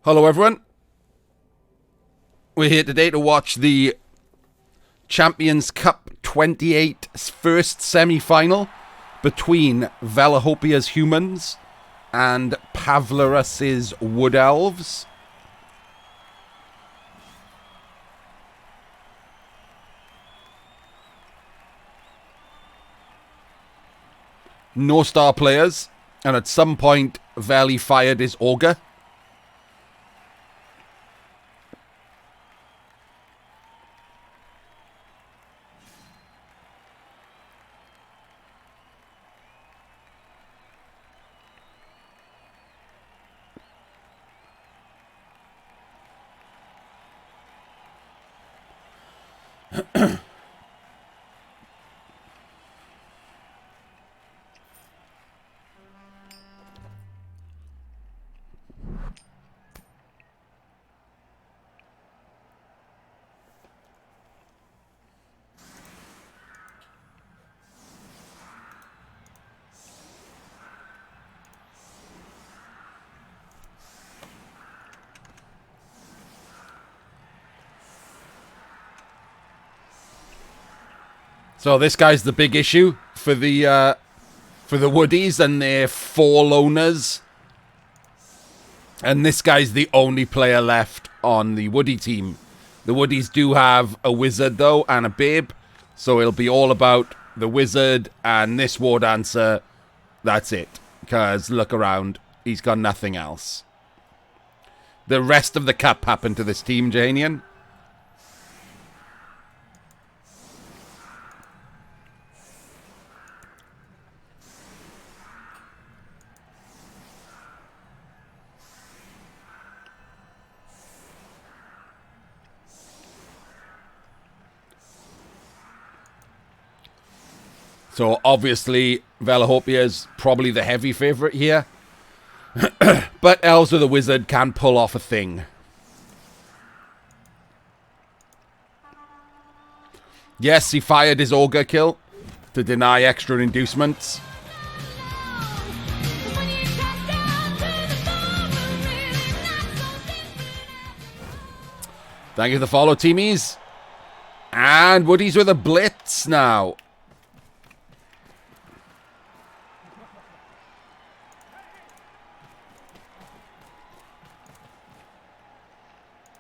Hello everyone. We're here today to watch the Champions Cup 28 first semi-final between Velihopea's humans and Pavlaras' wood elves. No star players, and at some point Veli fired his ogre. So this guy's the big issue for the Woodies and their 4 loners. And this guy's the only player left on the Woody team. The Woodies do have a wizard though and a babe, so it'll be all about the wizard and this war dancer. That's it. Because look around, he's got nothing else. The rest of the cup happened to this team, Janian. So, obviously, Velihopea is probably the heavy favourite here. But Elves with a Wizard can pull off a thing. Yes, he fired his Ogre kill to deny extra inducements. Thank you for the follow, teamies. And Woody's with a Blitz now.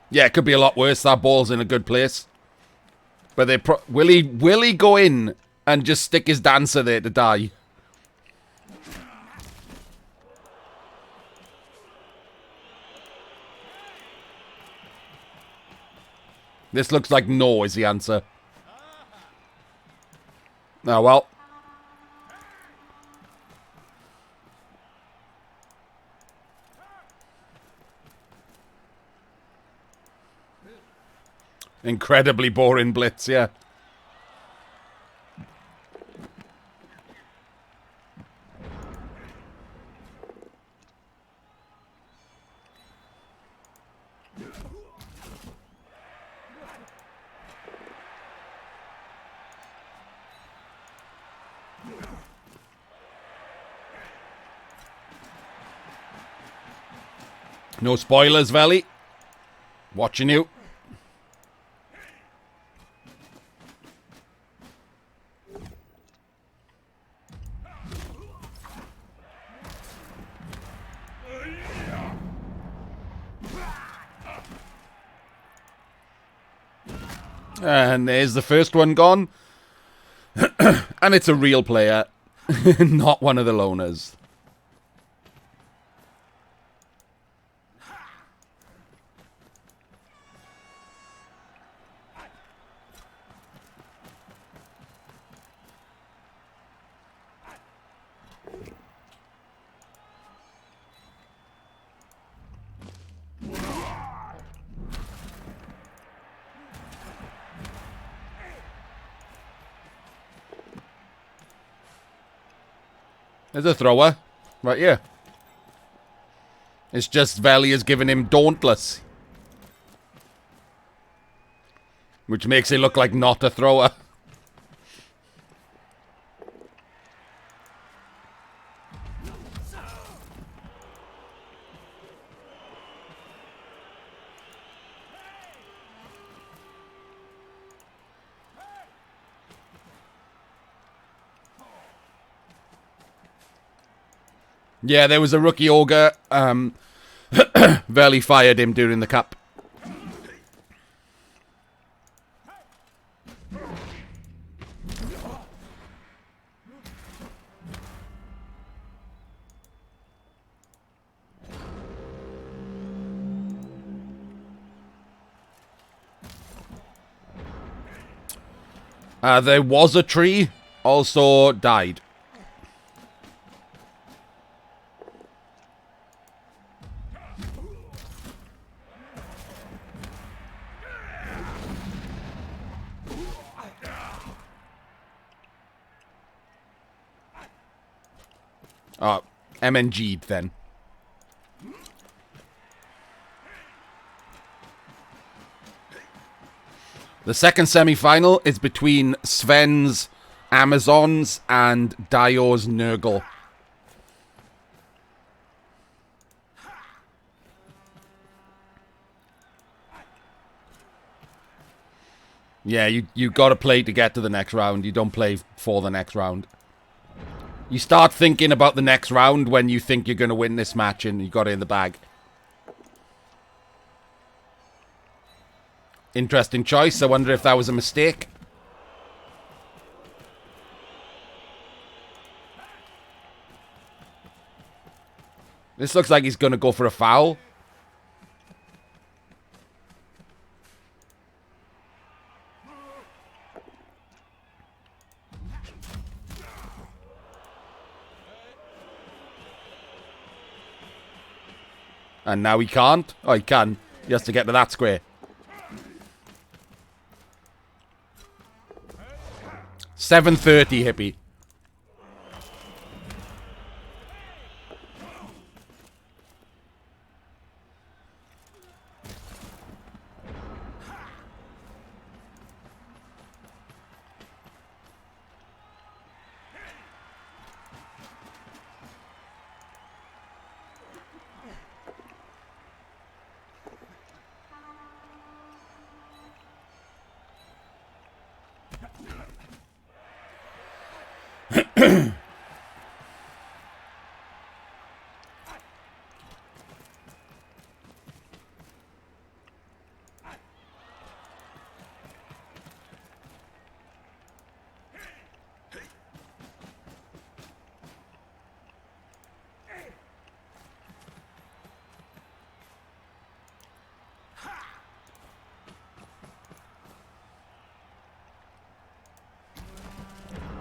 Yeah, it could be a lot worse. That ball's in a good place. But will he go in and just stick his dancer there to die? This looks like no is the answer. Oh, well. Incredibly boring blitz, yeah. No spoilers, Veli. Watching you. And there's the first one gone. And it's a real player, not one of the loners. There's a thrower. Right here. It's just Veli has given him Dauntless. Which makes it look like not a thrower. Yeah, there was a rookie ogre. Veli fired him during the cup. There was a tree, also died. Oh, MNG'd then. The second semi-final is between Sven's Amazons and Dio's Nurgle. Yeah, you got to play to get to the next round. You don't play for the next round. You start thinking about the next round when you think you're going to win this match and you got it in the bag. Interesting choice. I wonder if that was a mistake. This looks like he's going to go for a foul. And now he can't. Oh, he can. He has to get to that square. 7:30, hippie.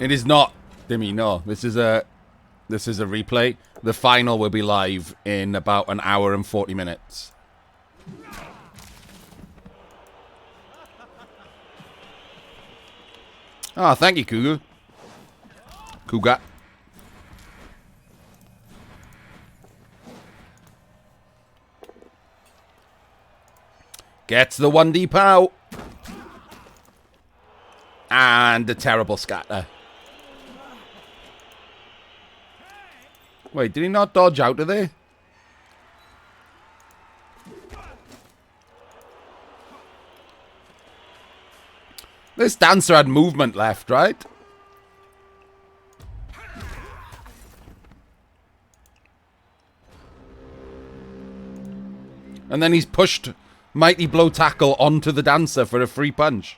It is not, Dimmy, no. This is a replay. The final will be live in about an hour and 40 minutes. Oh, thank you, Kugu. Kuga. Gets the 1D pow. And a terrible scatter. Wait, did he not dodge out of there? This dancer had movement left, right? And then he's pushed Mighty Blow Tackle onto the dancer for a free punch.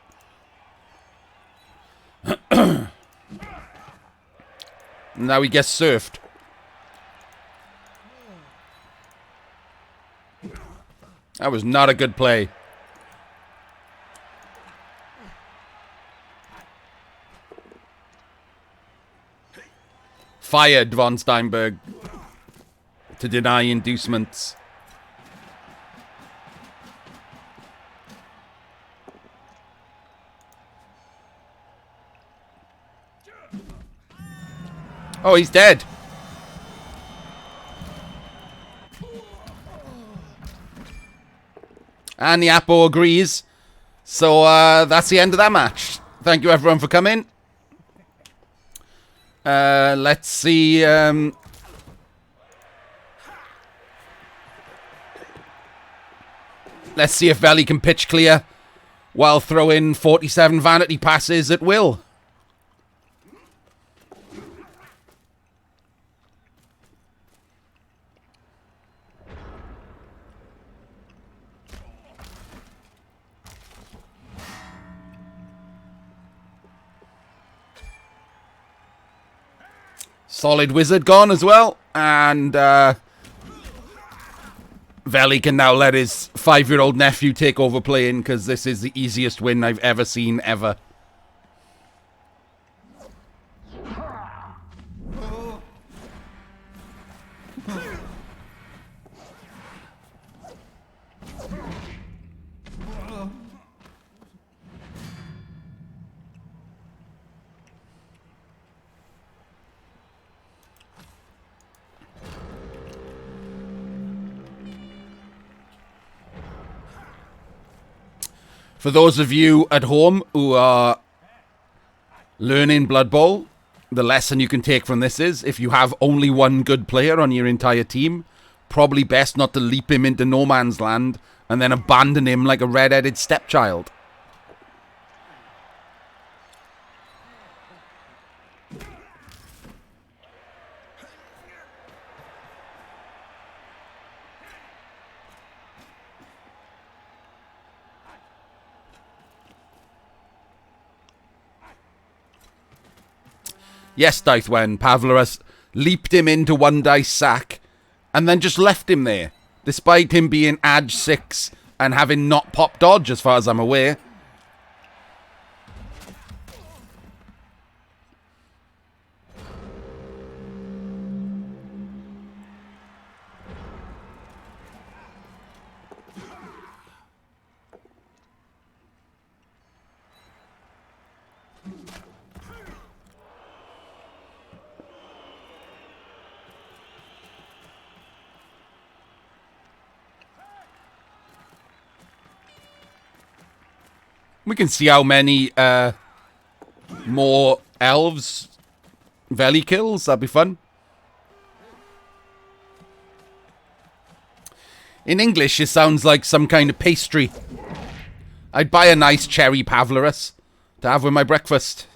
Now he gets surfed. That was not a good play. Fired von Steinberg to deny inducements. Oh, he's dead. And the Apo agrees. So that's the end of that match. Thank you everyone for coming. Let's see. Let's see if Veli can pitch clear while throwing 47 vanity passes at will. Solid wizard gone as well. And Veli can now let his 5-year-old nephew take over playing, because this is the easiest win I've ever seen, ever. For those of you at home who are learning Blood Bowl, the lesson you can take from this is, if you have only one good player on your entire team, probably best not to leap him into no man's land and then abandon him like a red-headed stepchild. Yes, Dice, when Pavlaras leaped him into one dice sack and then just left him there, despite him being Edge 6 and having not pop dodge as far as I'm aware. We can see how many more elves Veli kills. That'd be fun. In English, it sounds like some kind of pastry. I'd buy a nice cherry Pavlaras to have with my breakfast.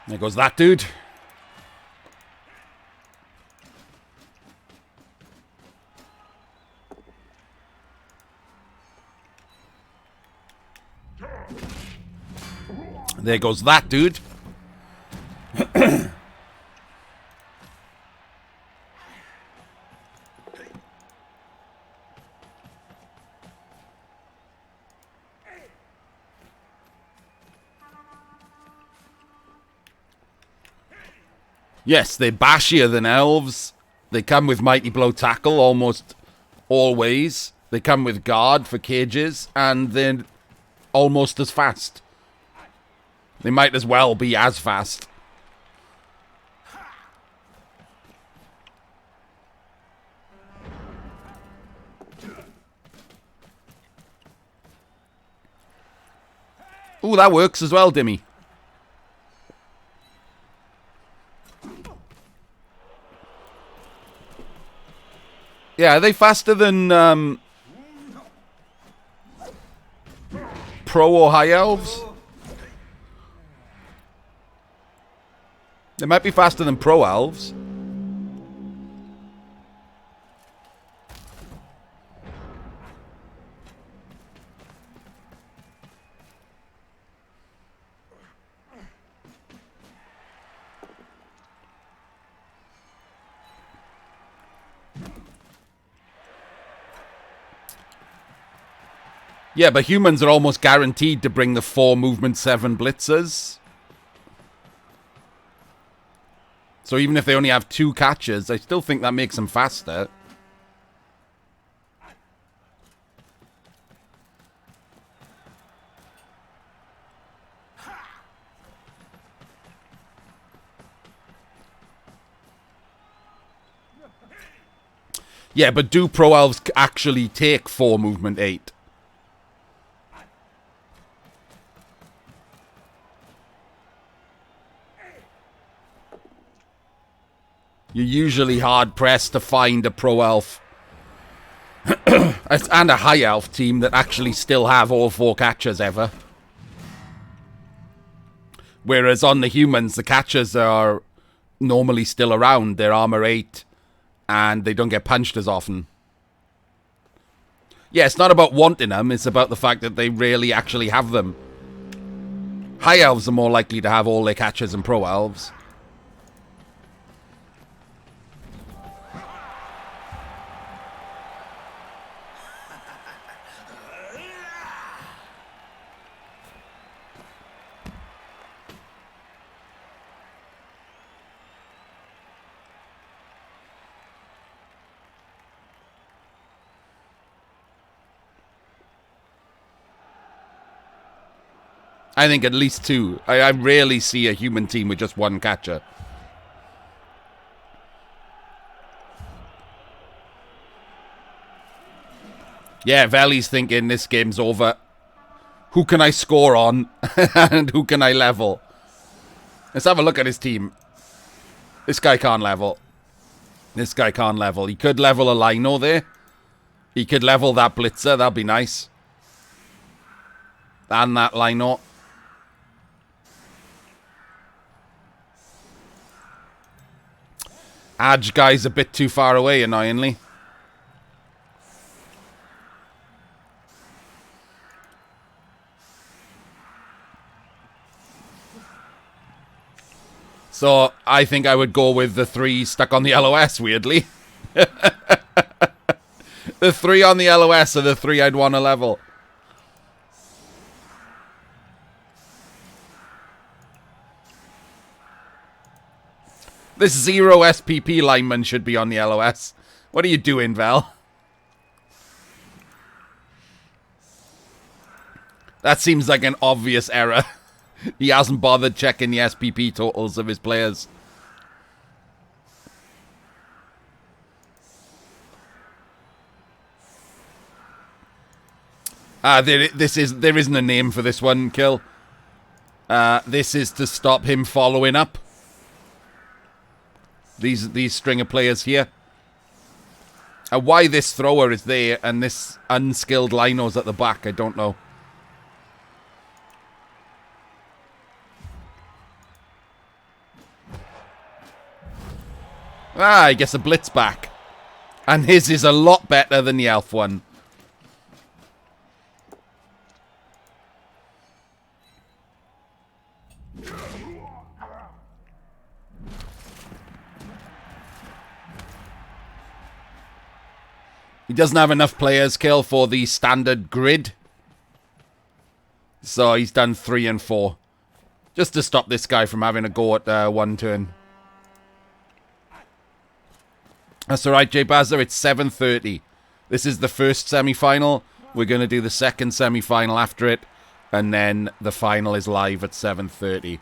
There goes that dude. There goes that dude. Yes, they're bashier than elves. They come with Mighty Blow Tackle almost always. They come with Guard for cages, and they're almost as fast. They might as well be as fast. Ooh, that works as well, Dimmy. Yeah, are they faster than Pro or High Elves? They might be faster than Pro Elves. Yeah, but humans are almost guaranteed to bring the 4 movement 7 blitzers. So even if they only have 2 catches, I still think that makes them faster. Yeah, but do Pro Elves actually take 4 movement 8? You're usually hard-pressed to find a pro elf and a high elf team that actually still have all 4 catchers ever. Whereas on the humans, the catchers are normally still around. They're armor 8, and they don't get punched as often. Yeah, it's not about wanting them, it's about the fact that they rarely actually have them. High elves are more likely to have all their catchers than pro elves. I think at least 2. I rarely see a human team with just 1 catcher. Yeah, Veli's thinking this game's over. Who can I score on? And who can I level? Let's have a look at his team. This guy can't level. This guy can't level. He could level a Lino there. He could level that Blitzer. That'd be nice. And that Lino. Adge guy's a bit too far away, annoyingly. So, I think I would go with the 3 stuck on the LOS, weirdly. The 3 on the LOS are the 3 I'd want to level. This 0 SPP lineman should be on the LOS. What are you doing, Val? That seems like an obvious error. He hasn't bothered checking the SPP totals of his players. There isn't a name for this one, Kill. This is to stop him following up. These string of players here. Why this thrower is there and this unskilled Lino's at the back, I don't know. I guess a blitz back. And his is a lot better than the elf one. He doesn't have enough players, Kill, for the standard grid. So he's done 3 and 4. Just to stop this guy from having a go at 1 turn. That's alright, J Bazza. It's 7:30. This is the first semi-final. We're going to do the second semi-final after it. And then the final is live at 7:30.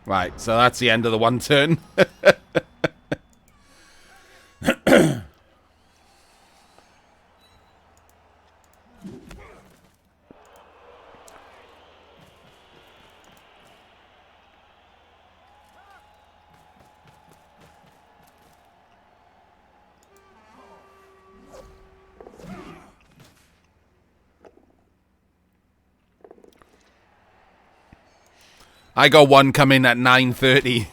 Right, so that's the end of the 1 turn. I got one coming at 9:30.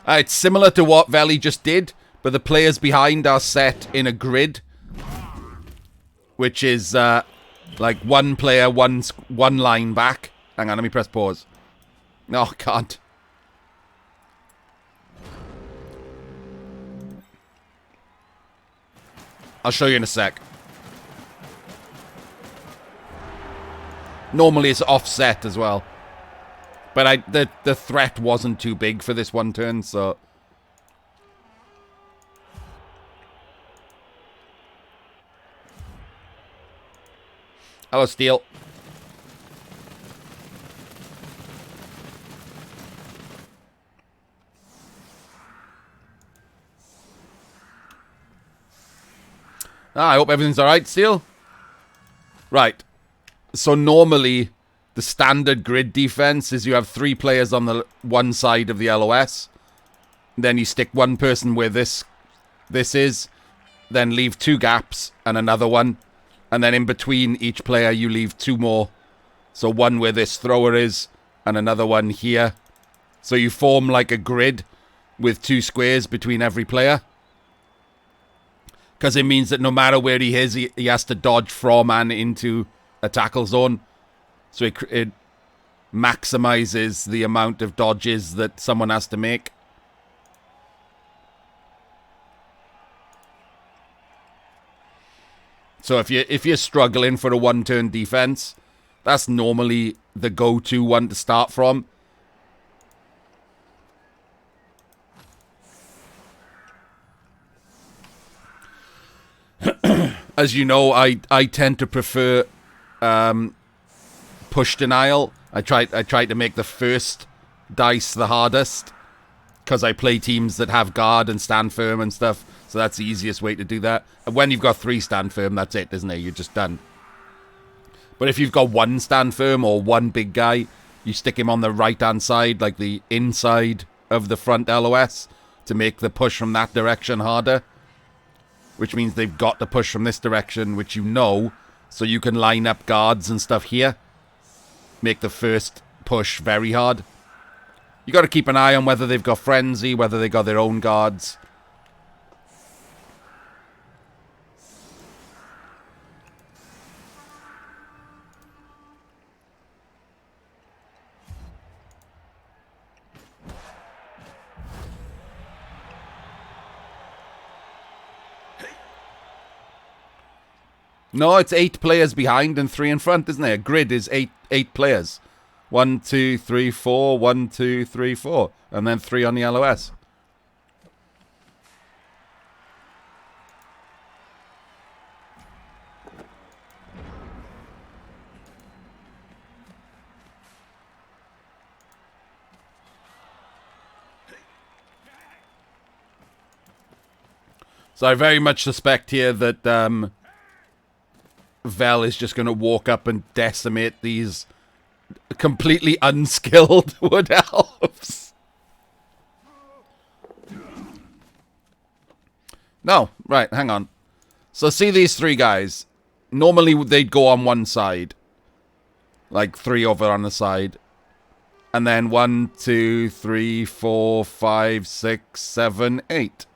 It's similar to what Veli just did, but the players behind are set in a grid, which is like one player, one line back. Hang on, let me press pause. No, I can't. I'll show you in a sec. Normally it's offset as well. But the threat wasn't too big for this 1 turn, so... Hello, Steel. I hope everything's alright still. Right. So normally, the standard grid defense is you have 3 players on the one side of the LOS. Then you stick one person where this is. Then leave 2 gaps and another one. And then in between each player, you leave 2 more. So one where this thrower is, and another one here. So you form like a grid with 2 squares between every player. Because it means that no matter where he is, he has to dodge from and into a tackle zone. So it maximizes the amount of dodges that someone has to make. So if you're struggling for a 1-turn defense, that's normally the go-to one to start from. As you know, I tend to prefer push denial. I try to make the first dice the hardest because I play teams that have guard and stand firm and stuff. So that's the easiest way to do that. And when you've got 3 stand firm, that's it, isn't it? You're just done. But if you've got 1 stand firm or 1 big guy, you stick him on the right-hand side, like the inside of the front LOS, to make the push from that direction harder. Which means they've got to push from this direction, which you know, so you can line up guards and stuff here. Make the first push very hard. You got to keep an eye on whether they've got frenzy, whether they got their own guards. No, it's 8 players behind and 3 in front, isn't it? A grid is eight players. 1, 2, 3, 4. 1, 2, 3, 4. And then 3 on the LOS. So I very much suspect here that Vel is just going to walk up and decimate these completely unskilled wood elves. No, right, hang on. So see these 3 guys. Normally they'd go on one side. Like 3 over on the side. And then 1, 2, 3, 4, 5, 6, 7, 8.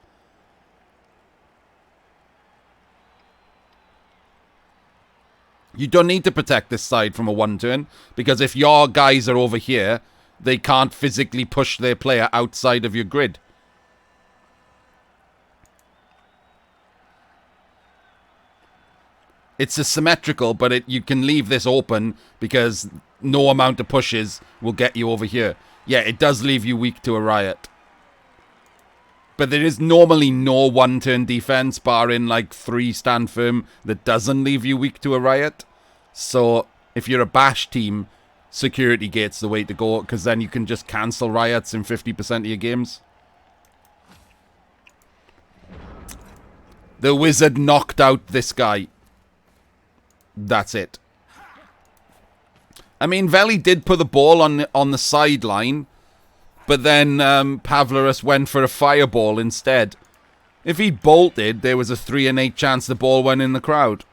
You don't need to protect this side from a 1-turn, because if your guys are over here, they can't physically push their player outside of your grid. It's asymmetrical, but you can leave this open because no amount of pushes will get you over here. Yeah, it does leave you weak to a riot. But there is normally no 1-turn defense, barring like 3 stand firm, that doesn't leave you weak to a riot. So if you're a bash team, security gate's the way to go, because then you can just cancel riots in 50% of your games. The wizard knocked out this guy. That's it. I mean, Veli did put the ball on the sideline, but then Pavlaras went for a fireball instead. If he bolted, there was a 3 in 8 chance the ball went in the crowd.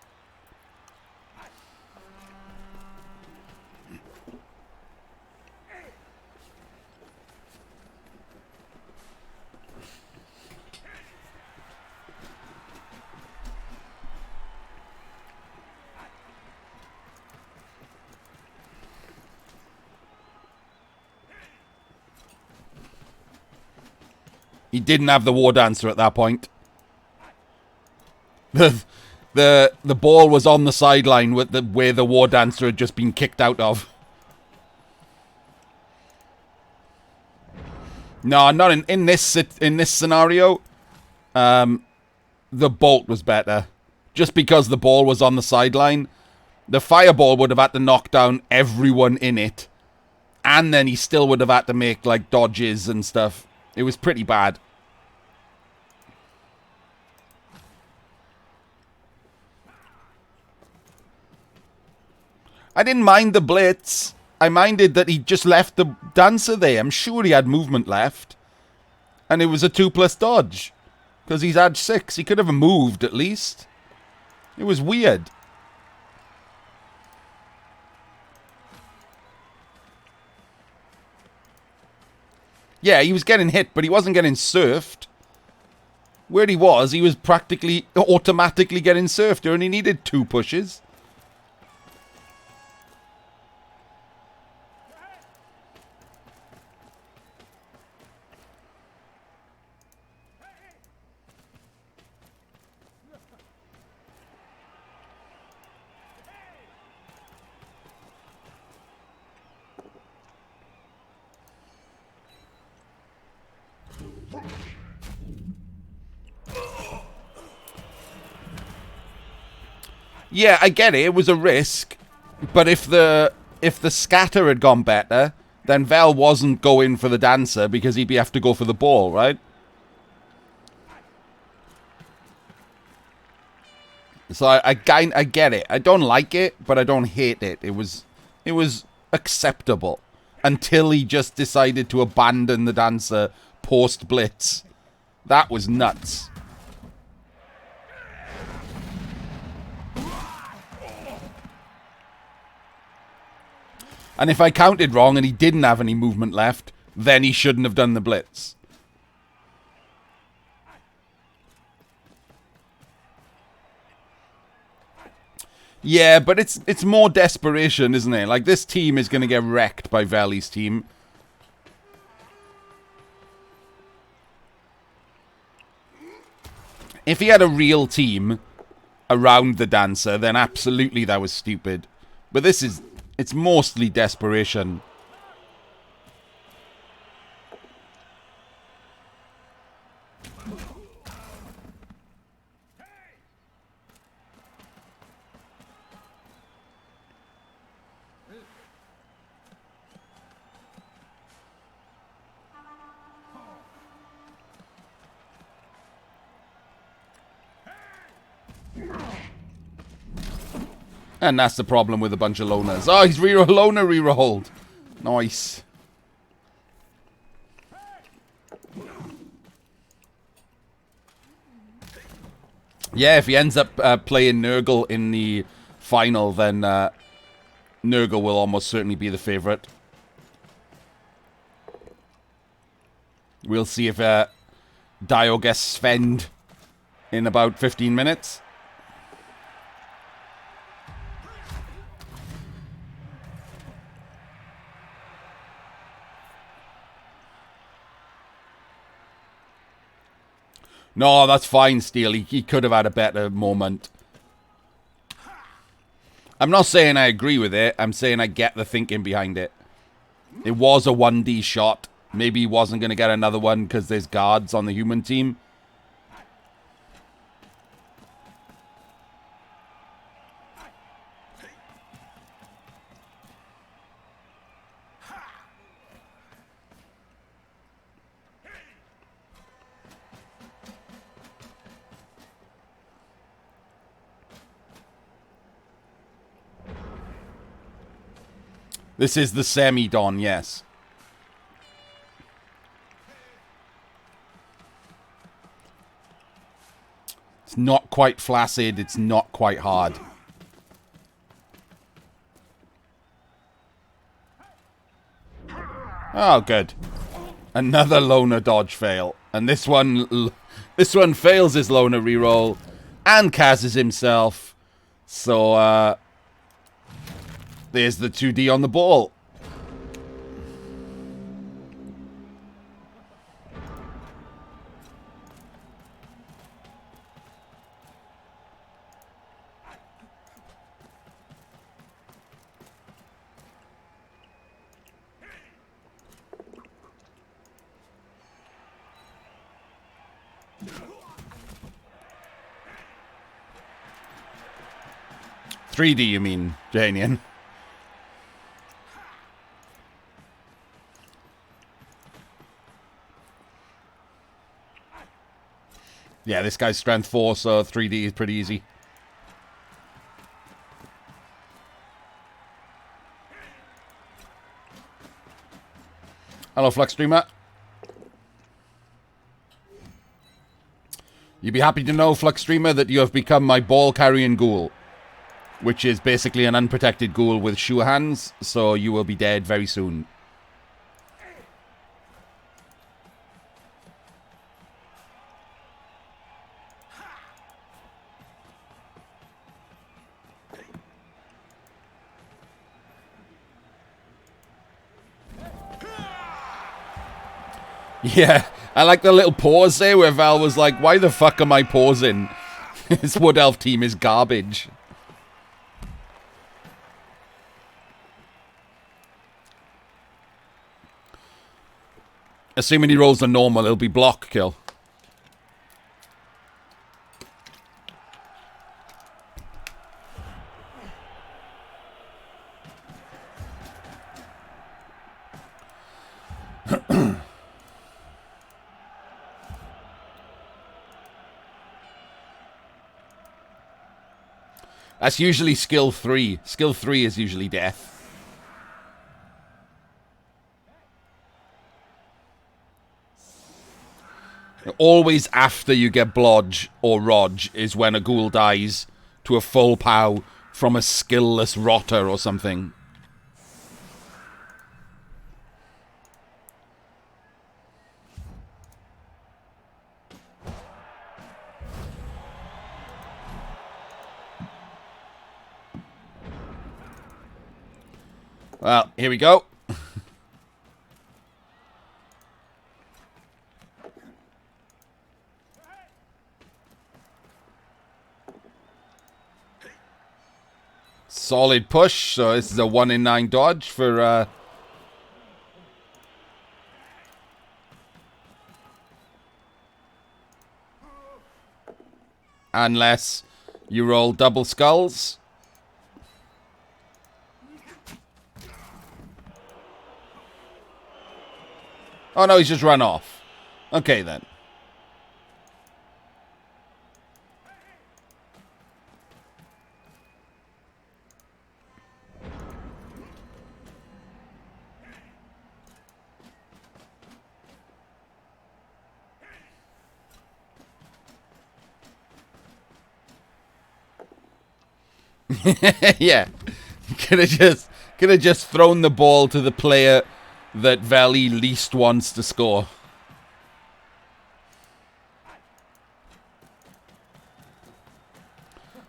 He didn't have the war dancer at that point. The ball was on the sideline with where the war dancer had just been kicked out of. No, not in this scenario. The bolt was better, just because the ball was on the sideline. The fireball would have had to knock down everyone in it, and then he still would have had to make like dodges and stuff. It was pretty bad. I didn't mind the blitz. I minded that he just left the dancer there. I'm sure he had movement left. And it was a 2+ dodge. Because he's had 6. He could have moved at least. It was weird. Yeah, he was getting hit, but he wasn't getting surfed. Where he was practically automatically getting surfed. He only needed 2 pushes. Yeah, I get it. It was a risk, but if the scatter had gone better, then Vel wasn't going for the dancer because he'd have to go for the ball, right? So I get it. I don't like it, but I don't hate it. It was acceptable until he just decided to abandon the dancer post blitz. That was nuts. And if I counted wrong and he didn't have any movement left, then he shouldn't have done the blitz. Yeah, but it's more desperation, isn't it? Like, this team is going to get wrecked by Veli's team. If he had a real team around the dancer, then absolutely that was stupid. But this is... it's mostly desperation. And that's the problem with a bunch of loners. Oh, he's loner rerolled. Nice. Yeah, if he ends up playing Nurgle in the final, then Nurgle will almost certainly be the favourite. We'll see if Dio gets Sven in about 15 minutes. No, that's fine, Steel. He could have had a better moment. I'm not saying I agree with it. I'm saying I get the thinking behind it. It was a 1D shot. Maybe he wasn't going to get another one because there's guards on the human team. This is the semi-dawn, yes. It's not quite flaccid. It's not quite hard. Oh, good. Another loner dodge fail. And this one fails his loner reroll and casts himself. So, there's the 2D on the ball. $3D, you mean, Janian? Yeah, this guy's strength 4, so 3D is pretty easy. Hello, Flux Streamer. You'd be happy to know, Flux Streamer, that you have become my ball-carrying ghoul, which is basically an unprotected ghoul with sure hands, so you will be dead very soon. Yeah, I like the little pause there where Val was like, why the fuck am I pausing? This Wood Elf team is garbage. Assuming he rolls a normal, it'll be block kill. That's usually skill 3. Skill 3 is usually death. Always after you get Blodge or Rodge is when a ghoul dies to a full POW from a skillless rotter or something. Well, here we go. Solid push. So this is a 1 in 9 dodge for... unless you roll double skulls. Oh no, he's just run off. Okay then. Yeah. Could have just thrown the ball to the player that Veli least wants to score.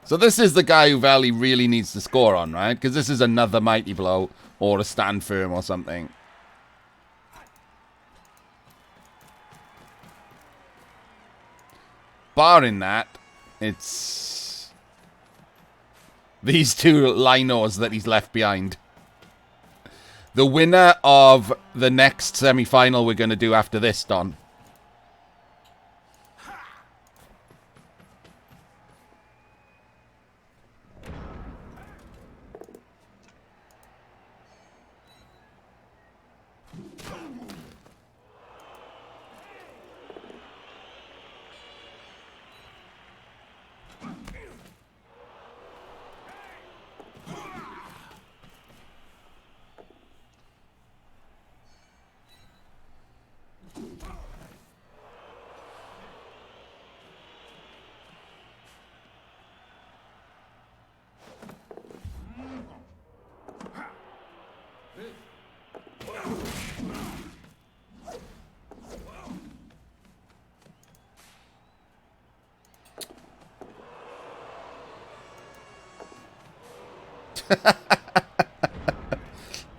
So this is the guy who Valley really needs to score on, right? Because this is another Mighty Blow or a Stand Firm or something. Barring that, it's these two Linos that he's left behind. The winner of the next semi-final we're going to do after this, Don.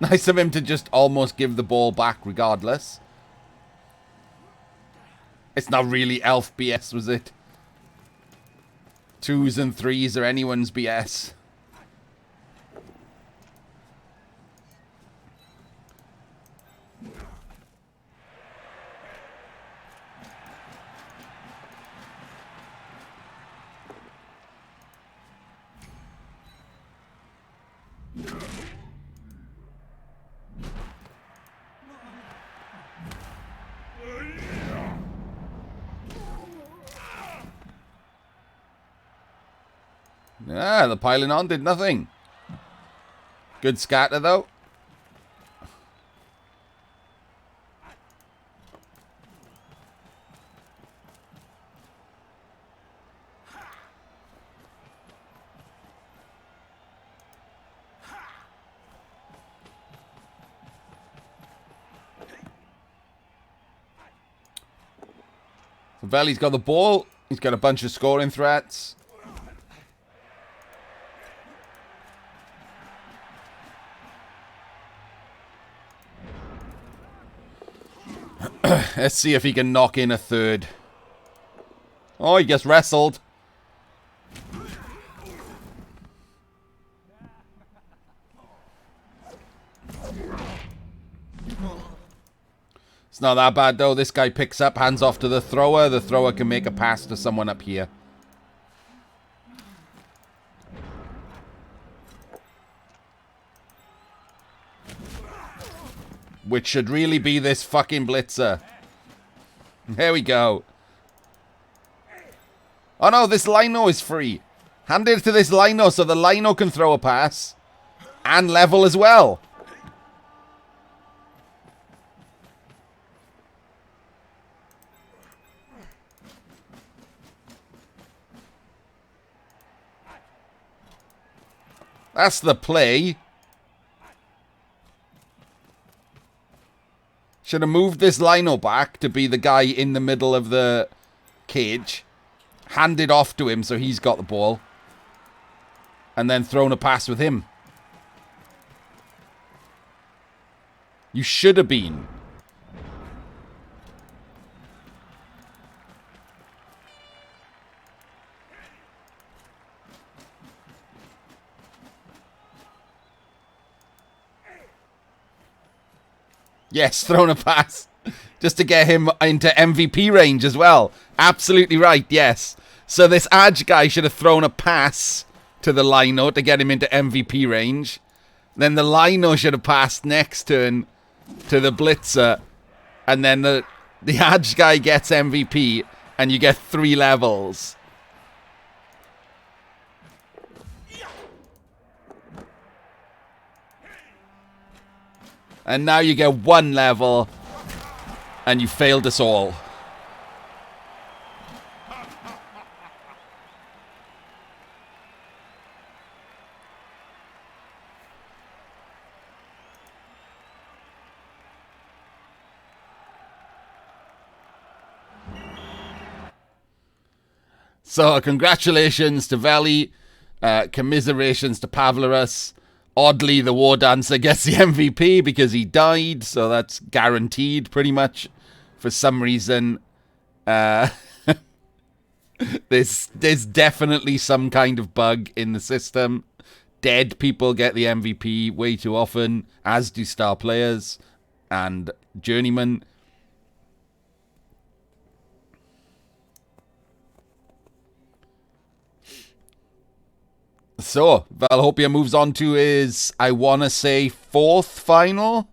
Nice of him to just almost give the ball back regardless. It's not really elf BS, was it? 2s and 3s are anyone's BS. Ah, the piling on did nothing. Good scatter, though. So Veli's got the ball. He's got a bunch of scoring threats. Let's see if he can knock in a third. Oh, he gets wrestled. It's not that bad, though. This guy picks up, hands off to the thrower. The thrower can make a pass to someone up here. Which should really be this fucking blitzer. Here we go. Oh no, this lino is free. Hand it to this lino so the lino can throw a pass. And level as well. That's the play. Should have moved this lino back to be the guy in the middle of the cage. Hand it off to him so he's got the ball. And then thrown a pass with him. You should have been. Yes, thrown a pass. Just to get him into MVP range as well. Absolutely right, yes. So this Edge guy should have thrown a pass to the lino to get him into MVP range. Then the lino should have passed next turn to the blitzer. And then the Edge guy gets MVP. And you get 3 levels. And now you get 1 level. And you failed us all. So, congratulations to Veli. Commiserations to Pavlaras. Oddly, the War Dancer gets the MVP because he died. So, that's guaranteed, pretty much. For some reason. There's definitely some kind of bug in the system. Dead people get the MVP way too often. As do star players. And journeymen. So, Velihopea moves on to his, I want to say, 4th final.